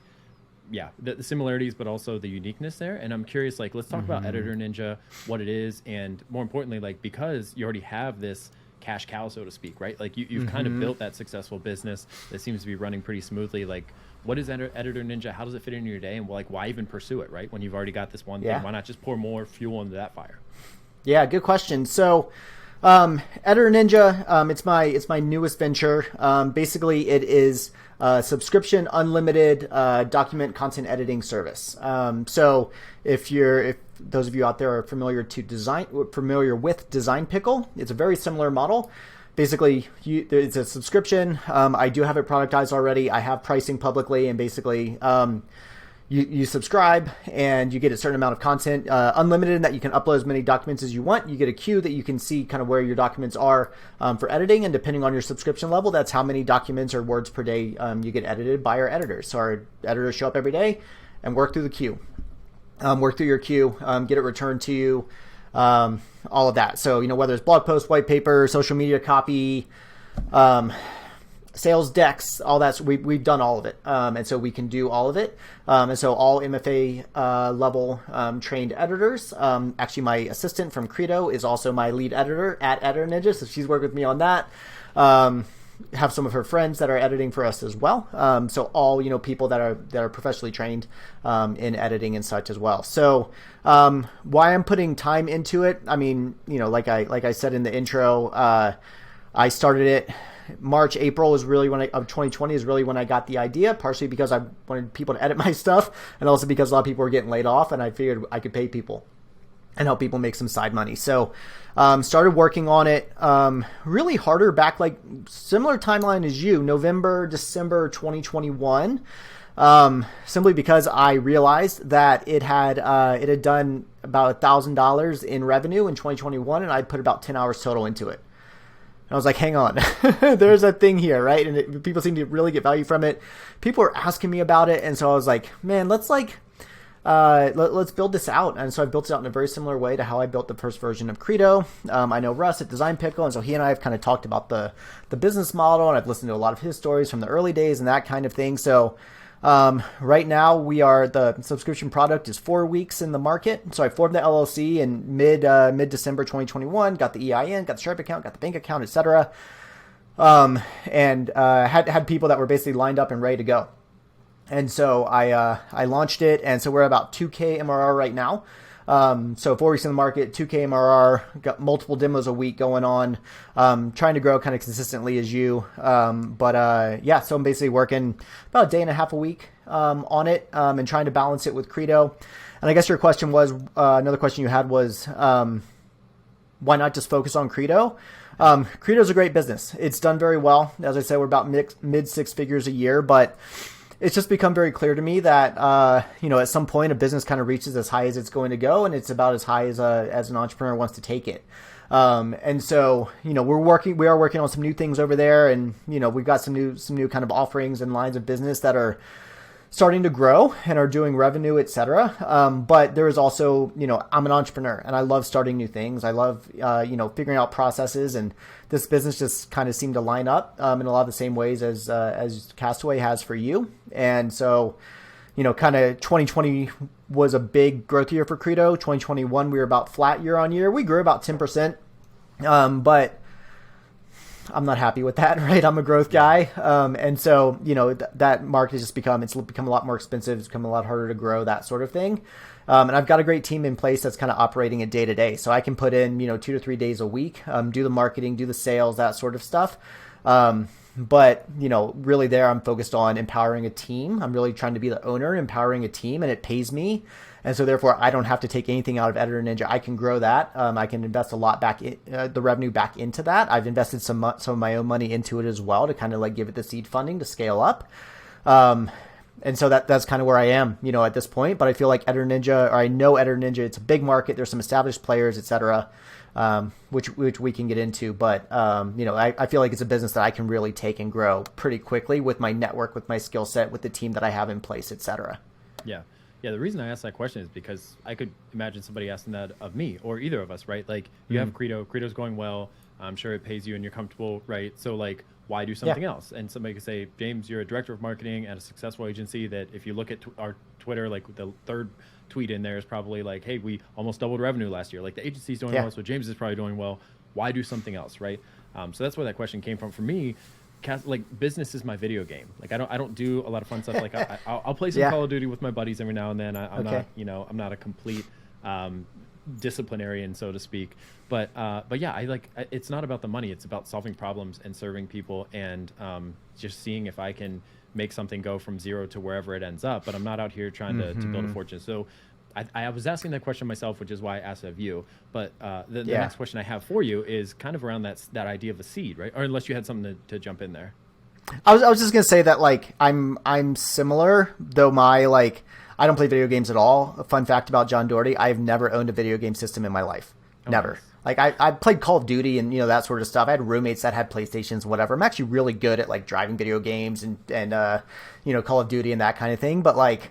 the similarities, but also the uniqueness there. And I'm curious, like, let's talk about Editor Ninja, what it is, and more importantly, like, because you already have this cash cow, so to speak, right? Like you've kind of built that successful business that seems to be running pretty smoothly. Like, what is Editor Ninja? How does it fit into your day? And like, why even pursue it, right? When you've already got this one thing, why not just pour more fuel into that fire? Yeah, good question. So, Editor Ninja, it's my newest venture. Basically, it is a subscription, unlimited document content editing service. So, if those of you out there are familiar with Design Pickle, it's a very similar model. Basically, it's a subscription. I do have it productized already. I have pricing publicly, and basically, you subscribe and you get a certain amount of content, unlimited, in that you can upload as many documents as you want. You get a queue that you can see kind of where your documents are for editing, and depending on your subscription level, that's how many documents or words per day you get edited by our editors. So our editors show up every day and work through the queue, work through your queue, get it returned to you. All of that. So, whether it's blog posts, white paper, social media copy, sales decks, all that. So we've done all of it. And so we can do all of it. And so all MFA level trained editors. Actually, my assistant from Credo is also my lead editor at Editor Ninja. So she's worked with me on that. Have some of her friends that are editing for us as well. So all, people that are professionally trained in editing and such as well. So why I'm putting time into it, I mean, like I said in the intro, I started it March, April is really of 2020 is really when I got the idea, partially because I wanted people to edit my stuff, and also because a lot of people were getting laid off and I figured I could pay people. and help people make some side money. So started working on it really harder back, like similar timeline as you, November, December 2021, simply because I realized that it had done about $1,000 in revenue in 2021, and I put about 10 hours total into it. And I was like, hang on, there's a thing here, right? And people seem to really get value from it. People are asking me about it, and so I was like, man, let's build this out. And so I built it out in a very similar way to how I built the first version of Credo. I know Russ at Design Pickle, and so he and I have kind of talked about the business model, and I've listened to a lot of his stories from the early days and that kind of thing. So right now the subscription product is 4 weeks in the market. So I formed the LLC in mid December 2021, got the EIN, got the Stripe account, got the bank account, etc. And had people that were basically lined up and ready to go. And so I launched it, and so we're about 2K MRR right now. So 4 weeks in the market, 2K MRR, got multiple demos a week going on, trying to grow kind of consistently as you. So I'm basically working about a day and a half a week on it, and trying to balance it with Credo. And I guess your question was, another question you had was, why not just focus on Credo? Credo is a great business. It's done very well. As I said, we're about mid six figures a year, but it's just become very clear to me that, at some point a business kind of reaches as high as it's going to go, and it's about as high as an entrepreneur wants to take it. And so, we are working on some new things over there, and, we've got some new kind of offerings and lines of business that are starting to grow and are doing revenue, et cetera. But there is also, I'm an entrepreneur and I love starting new things. I love, figuring out processes, and this business just kind of seemed to line up in a lot of the same ways as Castaway has for you. And so, kind of 2020 was a big growth year for Credo. 2021, we were about flat year on year. We grew about 10%. But I'm not happy with that, right? I'm a growth guy. And so, that market has become a lot more expensive. It's become a lot harder to grow, that sort of thing. And I've got a great team in place that's kind of operating it day to day. So I can put in, 2 to 3 days a week, do the marketing, do the sales, that sort of stuff. But, really there I'm focused on empowering a team. I'm really trying to be the owner, empowering a team, and it pays me. And so therefore I don't have to take anything out of EditorNinja. I can grow that. I can invest a lot back in the revenue back into that. I've invested some of my own money into it as well to kind of like give it the seed funding to scale up. And so that's kind of where I am, at this point. But I feel like I know EditorNinja, it's a big market. There's some established players, et cetera, which we can get into. But, I feel like it's a business that I can really take and grow pretty quickly with my network, with my skill set, with the team that I have in place, et cetera. Yeah. Yeah, the reason I asked that question is because I could imagine somebody asking that of me or either of us, right? Like, you have Credo's going well. I'm sure it pays you and you're comfortable, right? So, like, why do something else? And somebody could say, James, you're a director of marketing at a successful agency that if you look at our Twitter, like the third tweet in there is probably like, hey, we almost doubled revenue last year. Like, the agency's doing well, so James is probably doing well. Why do something else, right? So that's where that question came from. For me, business is my video game. Like, I don't do a lot of fun stuff. Like, I'll play some Call of Duty with my buddies every now and then. I'm not a complete disciplinarian, so to speak. But yeah, it's not about the money. It's about solving problems and serving people, and just seeing if I can make something go from zero to wherever it ends up. But I'm not out here trying to build a fortune. So I was asking that question myself, which is why I asked it of you. But the next question I have for you is kind of around that idea of a seed, right? Or unless you had something to jump in there. I was just gonna say that, like, I'm similar, though I don't play video games at all. A fun fact about John Doherty: I've never owned a video game system in my life. Never. Nice. Like, I played Call of Duty and that sort of stuff. I had roommates that had PlayStations, whatever. I'm actually really good at like driving video games and Call of Duty and that kind of thing. But like,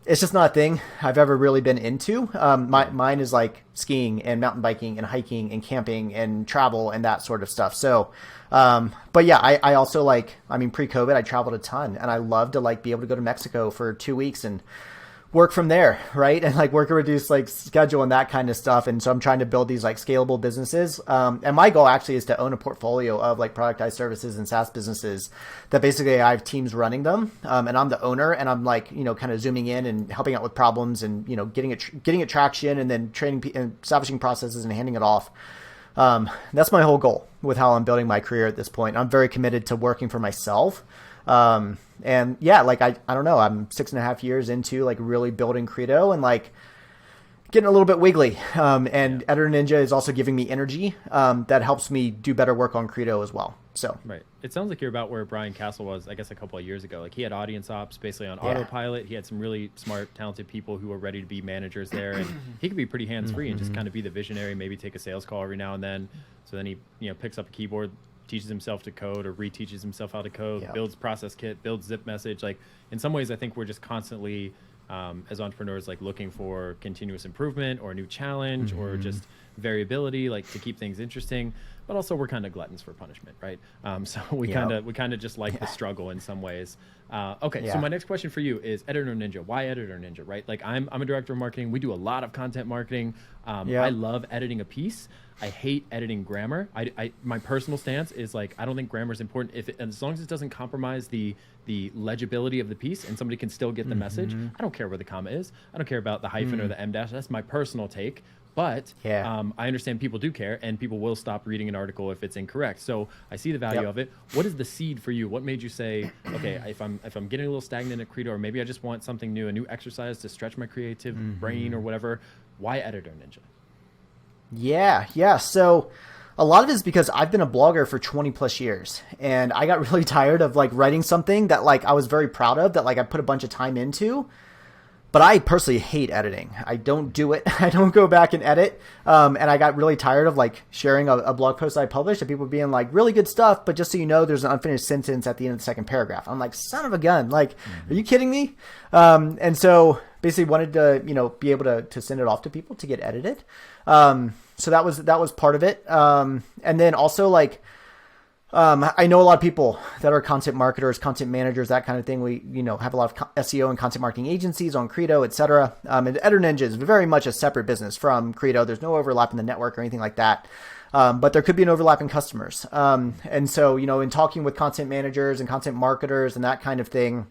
it's just not a thing I've ever really been into. Mine is like skiing and mountain biking and hiking and camping and travel and that sort of stuff. So, but yeah, I also pre-COVID, I traveled a ton, and I love to like be able to go to Mexico for 2 weeks and work from there, right? And like work a reduced like schedule and that kind of stuff. And so I'm trying to build these like scalable businesses. And my goal actually is to own a portfolio of like productized services and SaaS businesses that basically I have teams running them. And I'm the owner, and I'm like, kind of zooming in and helping out with problems and, getting it traction, and then training and establishing processes and handing it off. That's my whole goal with how I'm building my career at this point. I'm very committed to working for myself. And yeah, like, I don't know, I'm 6.5 years into like really building Credo, and like getting a little bit wiggly. And Editor Ninja is also giving me energy that helps me do better work on Credo as well. So right. It sounds like you're about where Brian Castle was, I guess, a couple of years ago. Like he had audience ops basically on autopilot. He had some really smart, talented people who were ready to be managers there, and he could be pretty hands-free and just kind of be the visionary, maybe take a sales call every now and then. So then he, picks up a keyboard, teaches himself to code or reteaches himself how to code, builds process kit, builds zip message. Like in some ways, I think we're just constantly, as entrepreneurs, like looking for continuous improvement or a new challenge or just variability, like to keep things interesting. But also we're kind of gluttons for punishment, right? So we kind of just like the struggle in some ways. So my next question for you is Editor Ninja. Why Editor Ninja, right? Like I'm a director of marketing. We do a lot of content marketing. I love editing a piece. I hate editing grammar. My personal stance is like I don't think grammar is important as long as it doesn't compromise the legibility of the piece and somebody can still get the message. I don't care where the comma is. I don't care about the hyphen or the em dash. That's my personal take. But I understand people do care, and people will stop reading an article if it's incorrect. So I see the value of it. What is the seed for you? What made you say, okay, if I'm getting a little stagnant at Credo, or maybe I just want something new, a new exercise to stretch my creative brain or whatever? Why Editor Ninja? Yeah. So a lot of it is because I've been a blogger for 20 plus years, and I got really tired of like writing something that like I was very proud of, that like I put a bunch of time into. But I personally hate editing. I don't do it. I don't go back and edit. And I got really tired of like sharing a blog post I published and people being like, really good stuff, but just so you know, there's an unfinished sentence at the end of the second paragraph. I'm like, son of a gun. Like, are you kidding me? And so basically wanted to, be able to send it off to people to get edited. So that was part of it. And then also like, I know a lot of people that are content marketers, content managers, that kind of thing. We, have a lot of SEO and content marketing agencies on Credo, et cetera. And Editor Ninja is very much a separate business from Credo. There's no overlap in the network or anything like that. But there could be an overlap in customers. And so, in talking with content managers and content marketers and that kind of thing,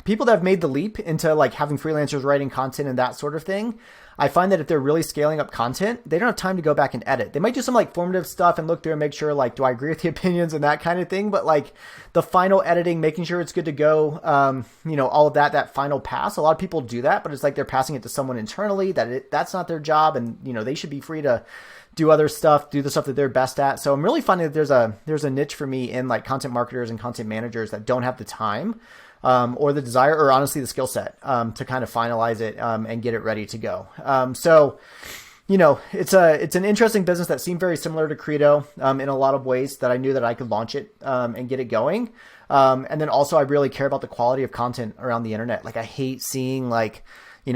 people that have made the leap into like having freelancers writing content and that sort of thing, I find that if they're really scaling up content, they don't have time to go back and edit. They might do some like formative stuff and look through and make sure like, do I agree with the opinions and that kind of thing? But like the final editing, making sure it's good to go, all of that final pass, a lot of people do that, but it's like they're passing it to someone internally that's not their job. And, they should be free to do other stuff, do the stuff that they're best at. So I'm really finding that there's a niche for me in like content marketers and content managers that don't have the time or the desire, or honestly the skill set to kind of finalize it and get it ready to go. So it's an interesting business that seemed very similar to Credo in a lot of ways, that I knew that I could launch it and get it going. And then also I really care about the quality of content around the internet. Like I hate seeing like,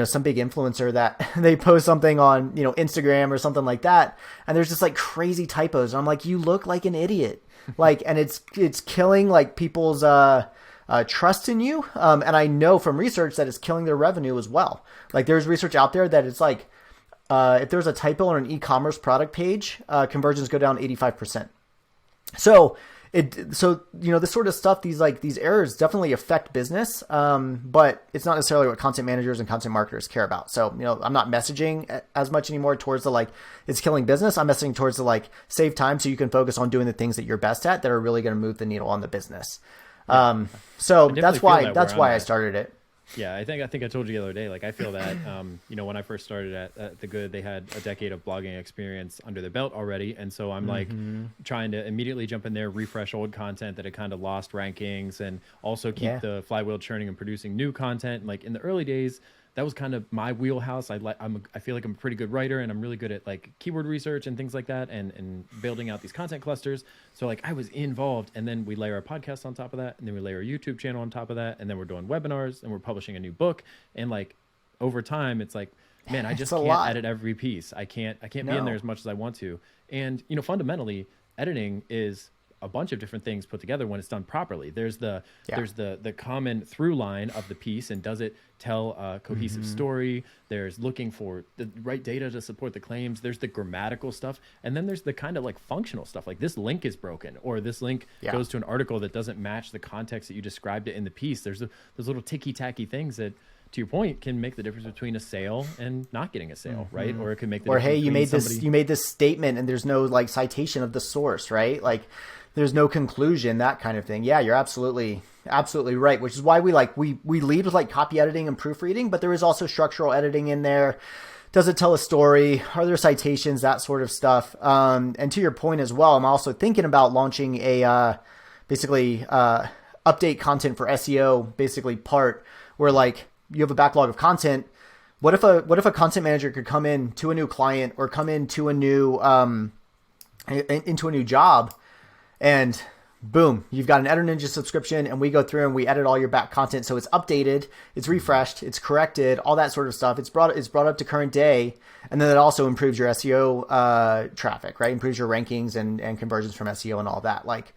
some big influencer that they post something on, Instagram or something like that, and there's just like crazy typos. And I'm like, you look like an idiot. Like, and it's killing like people's trust in you. And I know from research that it's killing their revenue as well. Like there's research out there that it's like, if there's a typo on an e-commerce product page, conversions go down 85%. So this sort of stuff, these errors definitely affect business. But it's not necessarily what content managers and content marketers care about. So, I'm not messaging as much anymore towards the, like, it's killing business. I'm messaging towards the, like, save time so you can focus on doing the things that you're best at that are really going to move the needle on the business. So that's why I started it. Yeah, I think I told you the other day, like I feel that, when I first started at The Good, they had a decade of blogging experience under their belt already. And so I'm like trying to immediately jump in there, refresh old content that had kind of lost rankings, and also keep the flywheel churning and producing new content. And like in the early days, that was kind of my wheelhouse. I feel like I'm a pretty good writer, and I'm really good at like keyword research and things like that, and building out these content clusters. So like I was involved, and then we layer a podcast on top of that, and then we layer a YouTube channel on top of that, and then we're doing webinars, and we're publishing a new book. And like over time, it's like, man, I just can't edit every piece. I can't be in there as much as I want to. And fundamentally, editing is a bunch of different things put together when it's done properly. There's the common through line of the piece, and does it tell a cohesive story? There's looking for the right data to support the claims. There's the grammatical stuff, and then there's the kind of like functional stuff, like this link is broken, or this link goes to an article that doesn't match the context that you described it in the piece. There's those little ticky-tacky things that, to your point, can make the difference between a sale and not getting a sale, right? Or it can make the difference. Or hey, you made this statement and there's no like citation of the source, right? Like there's no conclusion, that kind of thing. Yeah, you're absolutely absolutely right. Which is why we lead with like copy editing and proofreading, but there is also structural editing in there. Does it tell a story? Are there citations? That sort of stuff. And to your point as well, I'm also thinking about launching a basically update content for SEO basically part where like you have a backlog of content. What if a content manager could come in to a new client or come into a new job, and boom, you've got an EditorNinja subscription, and we go through and we edit all your back content so it's updated, it's refreshed, it's corrected, all that sort of stuff. It's brought up to current day, and then it also improves your SEO traffic, right? Improves your rankings and conversions from SEO and all that. Like,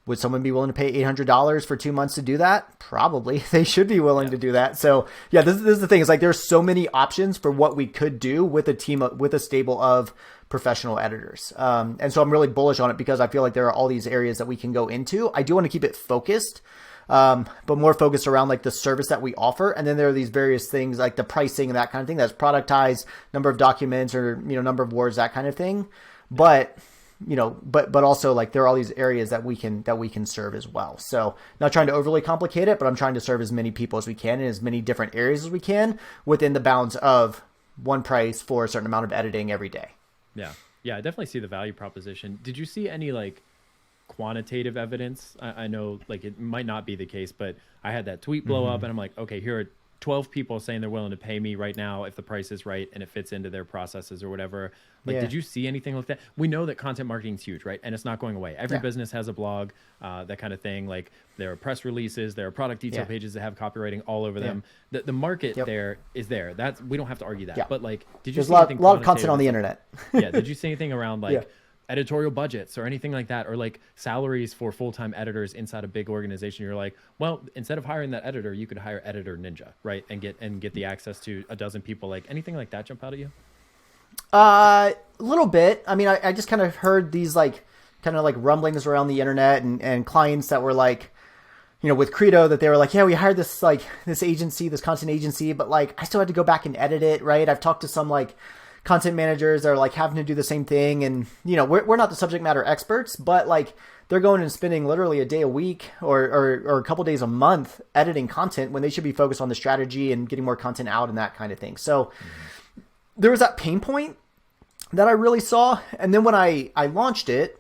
would someone be willing to pay $800 for 2 months to do that? Probably. They should be willing to do that. So yeah, this is the thing. It's like there's so many options for what we could do with a stable of professional editors. And so I'm really bullish on it because I feel like there are all these areas that we can go into. I do want to keep it focused, but more focused around like the service that we offer. And then there are these various things like the pricing and that kind of thing that's productized, number of documents or, number of words, that kind of thing. But but also like there are all these areas that we can serve as well. So not trying to overly complicate it, but I'm trying to serve as many people as we can in as many different areas as we can within the bounds of one price for a certain amount of editing every day. Yeah. I definitely see the value proposition. Did you see any like quantitative evidence? I know like it might not be the case, but I had that tweet blow up and I'm like, okay, here are 12 people saying they're willing to pay me right now if the price is right and it fits into their processes or whatever. Like, did you see anything like that? We know that content marketing is huge, right? And it's not going away. Every business has a blog, that kind of thing. Like there are press releases, there are product detail pages that have copywriting all over them. The market there is there. We don't have to argue that. But like, did you see anything? A lot of content on the internet. Did you see anything around like editorial budgets or anything like that, or like salaries for full-time editors inside a big organization? You're like, well, instead of hiring that editor, you could hire EditorNinja, right? And get the access to a dozen people. Like anything like that jump out at you? A little bit. I mean, I just kind of heard these like kind of like rumblings around the internet and clients that were like, with Credo, that they were like, yeah, we hired this agency, this content agency, but like I still had to go back and edit it, right? I've talked to some like content managers that are like having to do the same thing, and we're not the subject matter experts, but like they're going and spending literally a day a week or a couple days a month editing content when they should be focused on the strategy and getting more content out and that kind of thing. So there was that pain point that I really saw, and then when I launched it,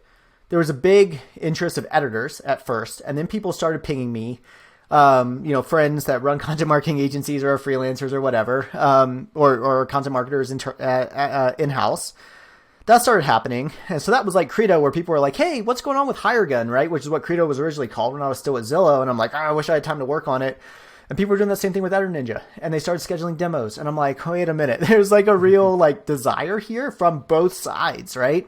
there was a big interest of editors at first, and then people started pinging me, friends that run content marketing agencies or are freelancers or whatever, or content marketers in-house. That started happening. And so that was like Credo, where people were like, hey, what's going on with HireGun, right? Which is what Credo was originally called when I was still at Zillow. And I'm like, I wish I had time to work on it. And people were doing the same thing with EditorNinja, and they started scheduling demos. And I'm like, wait a minute, there's like a real like desire here from both sides, right?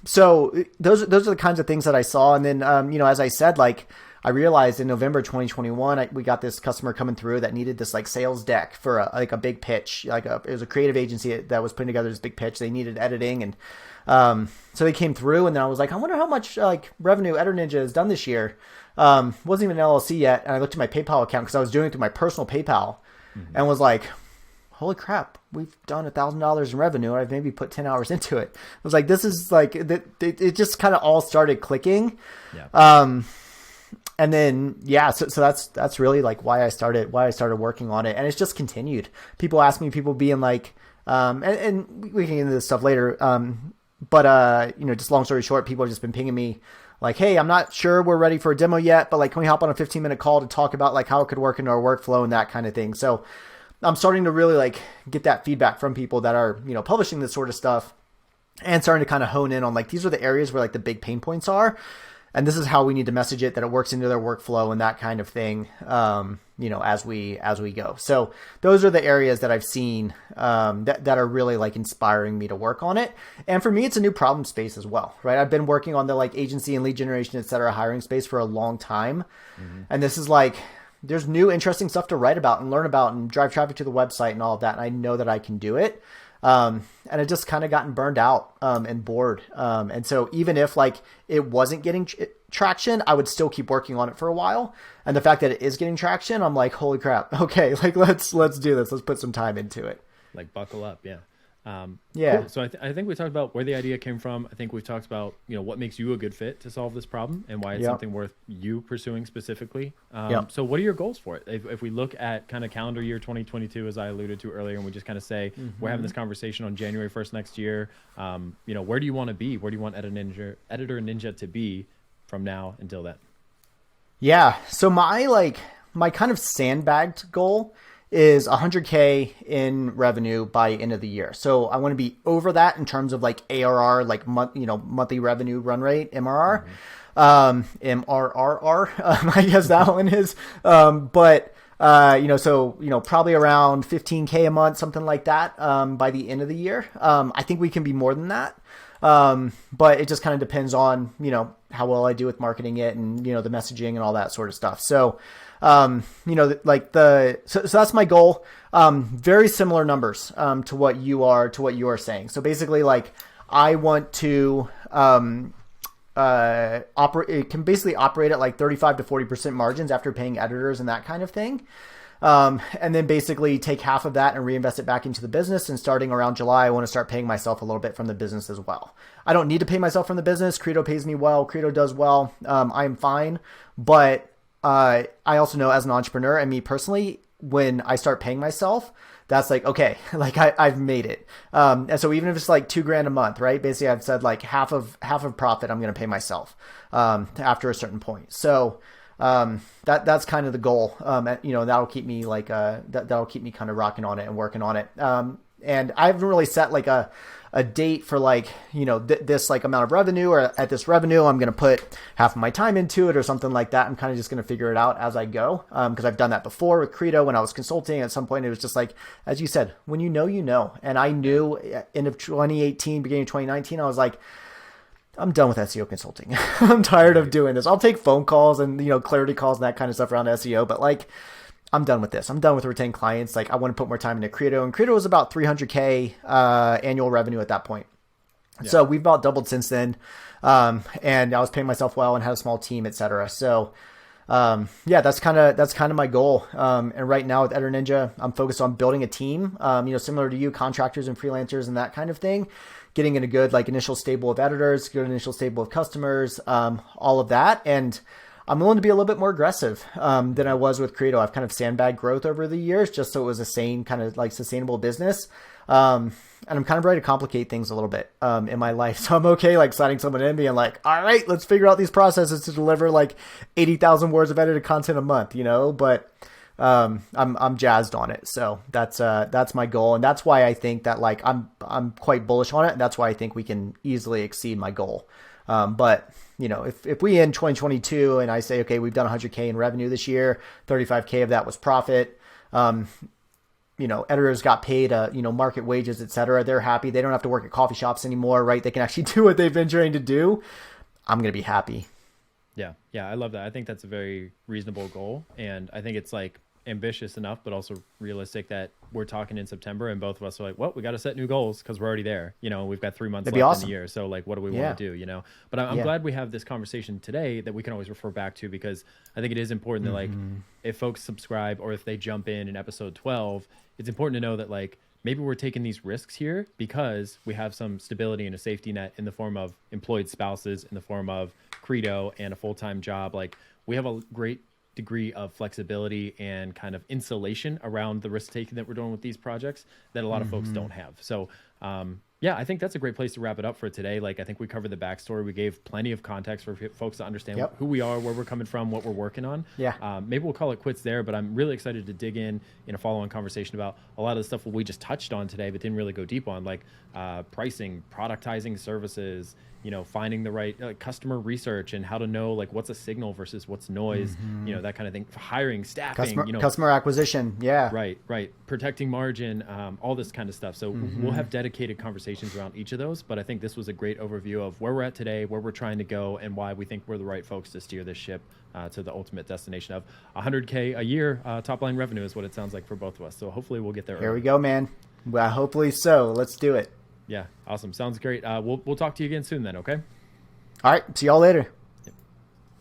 So those are the kinds of things that I saw. And then, as I said, like I realized in November 2021, we got this customer coming through that needed this like sales deck for a big pitch. It was a creative agency that was putting together this big pitch. They needed editing, and so they came through, and then I was like, I wonder how much like revenue EditorNinja has done this year. Wasn't even an LLC yet, and I looked at my PayPal account because I was doing it through my personal PayPal, and was like, holy crap, we've done $1,000 in revenue, and I've maybe put 10 hours into it. I was like, this is like, it just kind of all started clicking. And then, so that's really like why I started working on it. And it's just continued. People ask me, people being like, and we can get into this stuff later. But just long story short, people have just been pinging me like, hey, I'm not sure we're ready for a demo yet, but like, can we hop on a 15-minute call to talk about like how it could work into our workflow and that kind of thing. So I'm starting to really like get that feedback from people that are, publishing this sort of stuff, and starting to kind of hone in on like, these are the areas where like the big pain points are. And this is how we need to message it, that it works into their workflow and that kind of thing, as we go. So those are the areas that I've seen that are really like inspiring me to work on it. And for me, it's a new problem space as well, right? I've been working on the like agency and lead generation, et cetera, hiring space for a long time. And this is like, there's new interesting stuff to write about and learn about and drive traffic to the website and all of that. And I know that I can do it. And I just kind of gotten burned out, and bored. And so even if like it wasn't getting traction, I would still keep working on it for a while. And the fact that it is getting traction, I'm like, holy crap. Okay. Like let's do this. Let's put some time into it. Like buckle up. Yeah. Yeah. Cool. So I think we talked about where the idea came from. I think we've talked about, what makes you a good fit to solve this problem and why it's something worth you pursuing specifically. So what are your goals for it? If we look at kind of calendar year 2022, as I alluded to earlier, and we just kind of say, we're having this conversation on January 1st next year, where do you want to be? Where do you want Editor Ninja to be from now until then? Yeah. So my kind of sandbagged goal is 100K in revenue by end of the year. So I want to be over that in terms of like ARR, like monthly revenue run rate, MRR, MRRR, I guess that one is. But probably around 15K a month, something like that, by the end of the year. I think we can be more than that. But it just kind of depends on, how well I do with marketing it and, the messaging and all that sort of stuff. So, so that's my goal. Very similar numbers, to what you are saying. So basically I want to, it can basically operate at like 35 to 40% margins after paying editors and that kind of thing. And then basically take half of that and reinvest it back into the business. And starting around July, I want to start paying myself a little bit from the business as well. I don't need to pay myself from the business. Credo pays me well. Credo does well. I am fine. But I also know as an entrepreneur and me personally, when I start paying myself, that's like, okay, I've made it. And so even if it's like $2,000 a month, right? Basically I've said like half of profit, I'm going to pay myself, after a certain point. So, that's kind of the goal. That'll keep me that'll keep me kind of rocking on it and working on it. And I haven't really set like a date for this like amount of revenue, or at this revenue, I'm going to put half of my time into it or something like that. I'm kind of just going to figure it out as I go. Cause I've done that before with Credo when I was consulting. At some point it was just like, as you said, when and I knew end of 2018, beginning of 2019, I was like, I'm done with SEO consulting. I'm tired of doing this. I'll take phone calls and, clarity calls and that kind of stuff around SEO, but I'm done with this. I'm done with retaining clients. I want to put more time into Credo, and Credo was about 300K, annual revenue at that point. Yeah. So we've about doubled since then. And I was paying myself well and had a small team, et cetera. So, that's kind of my goal. And right now with EditorNinja, I'm focused on building a team, similar to you, contractors and freelancers and that kind of thing. Getting in a good initial stable of editors, good initial stable of customers, all of that. And I'm willing to be a little bit more aggressive than I was with Credo. I've kind of sandbagged growth over the years just so it was a sane kind of sustainable business. And I'm kind of ready to complicate things a little bit in my life. So I'm okay signing someone in, being like, all right, let's figure out these processes to deliver 80,000 words of edited content a month, but I'm jazzed on it. So that's my goal. And that's why I think that I'm quite bullish on it. And that's why I think we can easily exceed my goal. But if we end 2022 and I say, okay, we've done 100K in revenue this year, 35K of that was profit. Editors got paid, market wages, et cetera. They're happy. They don't have to work at coffee shops anymore, right? They can actually do what they've been trained to do. I'm going to be happy. Yeah. I love that. I think that's a very reasonable goal. And I think it's ambitious enough, but also realistic that we're talking in September and both of us are like, well, we got to set new goals because we're already there. We've got 3 months left in the year. So what do we want to do, But I'm glad we have this conversation today that we can always refer back to, because I think it is important that if folks subscribe or if they jump in episode 12, it's important to know that maybe we're taking these risks here because we have some stability and a safety net in the form of employed spouses, in the form of Credo and a full-time job. We have a great degree of flexibility and kind of insulation around the risk taking that we're doing with these projects that a lot of folks don't have. So I think that's a great place to wrap it up for today. I think we covered the backstory. We gave plenty of context for folks to understand who we are, where we're coming from, what we're working on. Maybe we'll call it quits there, but I'm really excited to dig in a follow-on conversation about a lot of the stuff we just touched on today, but didn't really go deep on, pricing, productizing services, finding the right customer research and how to know what's a signal versus what's noise, that kind of thing, hiring, staffing, customer acquisition. Yeah. Right. Protecting margin, all this kind of stuff. So we'll have dedicated conversations around each of those, but I think this was a great overview of where we're at today, where we're trying to go, and why we think we're the right folks to steer this ship to the ultimate destination of 100K a year top line revenue is what it sounds like for both of us. So hopefully we'll get there. Here we go, man. Well, hopefully so. Let's do it. Yeah. Awesome. Sounds great. We'll talk to you again soon then. Okay. All right. See y'all later.